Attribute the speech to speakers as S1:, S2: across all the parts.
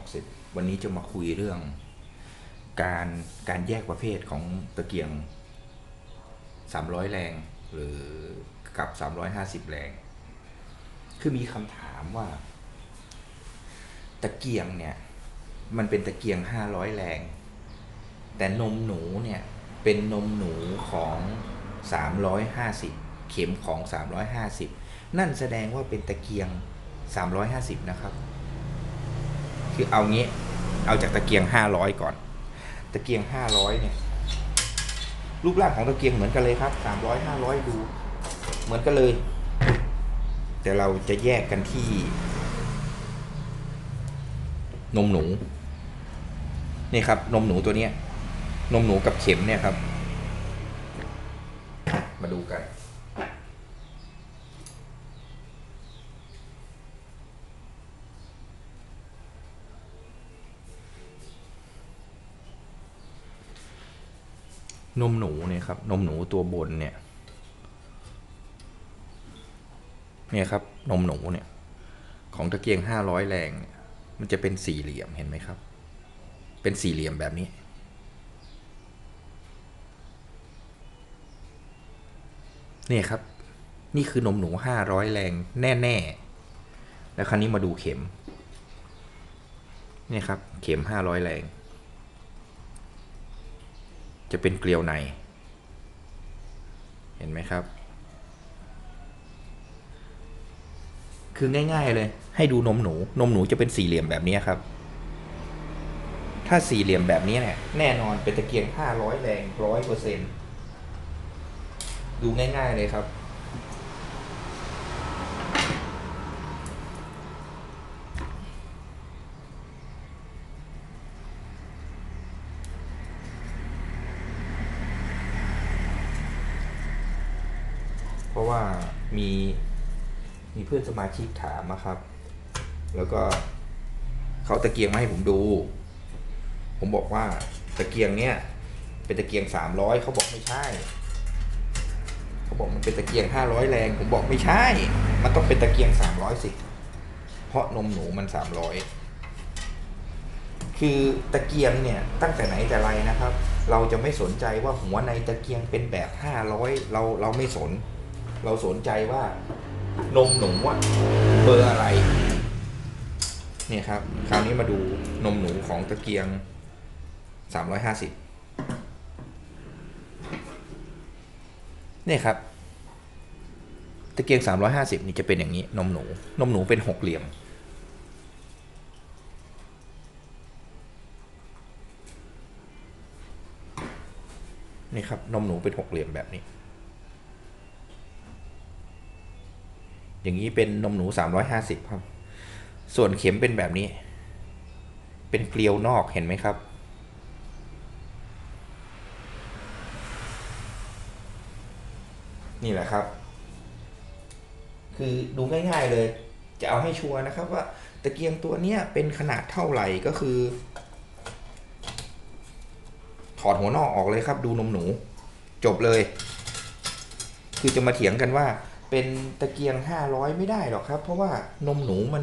S1: 60วันนี้จะมาคุยเรื่องการแยกประเภทของตะเกียง300แรงหรือกับ350แรงคือมีคำถามว่าตะเกียงเนี่ยมันเป็นตะเกียง500แรงแต่นมหนูเนี่ยเป็นนมหนูของ350เข็มของ350นั่นแสดงว่าเป็นตะเกียง350นะครับคือเอางี้เอาจากตะเกียง500ก่อนตะเกียง500เนี่ยรูปร่างของตะเกียงเหมือนกันเลยครับ300 500ดูเหมือนกันเลยแต่เราจะแยกกันที่นมหนูนี่ครับนมหนูตัวนี้นมหนูกับเข็มเนี่ยครับมาดูกันนมหนูเนี่ยครับนมหนูตัวบนเนี่ยครับนมหนูเนี่ยของตะเกียง500แรงมันจะเป็นสี่เหลี่ยมเห็นไหมครับเป็นสี่เหลี่ยมแบบนี้นี่ครับนี่คือนมหนู500แรงแน่ๆแล้วคราวนี้มาดูเข็มนี่ครับเข็ม500แรงจะเป็นเกลียวในเห็นไหมครับคือง่ายๆเลยให้ดูนมหนูจะเป็นสี่เหลี่ยมแบบนี้ครับถ้าสี่เหลี่ยมแบบนี้เนี่ยแน่นอนเป็นตะเกียง500แรง 100%ดูง่ายๆเลยครับเพราะว่ามีเพื่อนสมาชิกถามนะครับแล้วก็เขาตะเกียงมาให้ผมดูผมบอกว่าตะเกียงเนี้ยเป็นตะเกียง300เขาบอกไม่ใช่เขาบอกมันเป็นตะเกียง500แรงผมบอกไม่ใช่มันต้องเป็นตะเกียง300สิเพราะนมหนูมัน300คือตะเกียงเนี่ยตั้งแต่ไหนแต่ไรนะครับเราจะไม่สนใจว่าหัวในตะเกียงเป็นแบบ500เราไม่สนเราสนใจว่านมหนูเบอร์อะไรเนี่ยครับคราวนี้มาดูนมหนูของตะเกียง350เนี่ยครับตะเกียง350นี่จะเป็นอย่างนี้นมหนูเป็นหกเหลี่ยมนี่ครับนมหนูเป็นหกเหลี่ยมแบบนี้อย่างนี้เป็นนมหนู350ครับส่วนเข็มเป็นแบบนี้เป็นเกลียวนอกเห็นไหมครับนี่แหละครับคือดูง่ายๆเลยจะเอาให้ชัวร์นะครับว่าตะเกียงตัวเนี้ยเป็นขนาดเท่าไหร่ก็คือถอดหัวนอกออกเลยครับดูนมหนูจบเลยคือจะมาเถียงกันว่าเป็นตะเกียง500ไม่ได้หรอกครับเพราะว่านมหนูมัน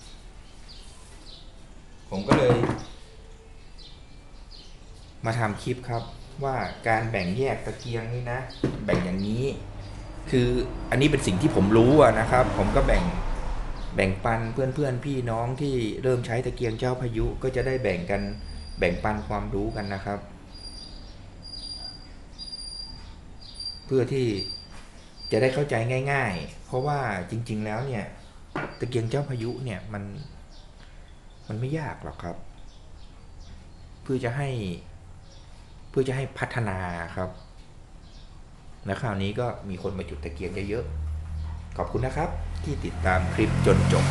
S1: 300ผมก็เลยมาทำคลิปครับว่าการแบ่งแยกตะเกียงนี่นะแบ่งอย่างนี้คืออันนี้เป็นสิ่งที่ผมรู้นะครับผมก็แบ่งปันเพื่อนพี่น้องที่เริ่มใช้ตะเกียงเจ้าพายุก็จะได้แบ่งปันความรู้กันนะครับเพื่อที่จะได้เข้าใจง่ายๆเพราะว่าจริงๆแล้วเนี่ยตะเกียงเจ้าพายุเนี่ยมันไม่ยากหรอกครับเพื่อจะให้พัฒนาครับและคราวนี้ก็มีคนมาจุดตะเกียงเยอะๆขอบคุณนะครับที่ติดตามคลิปจนจบ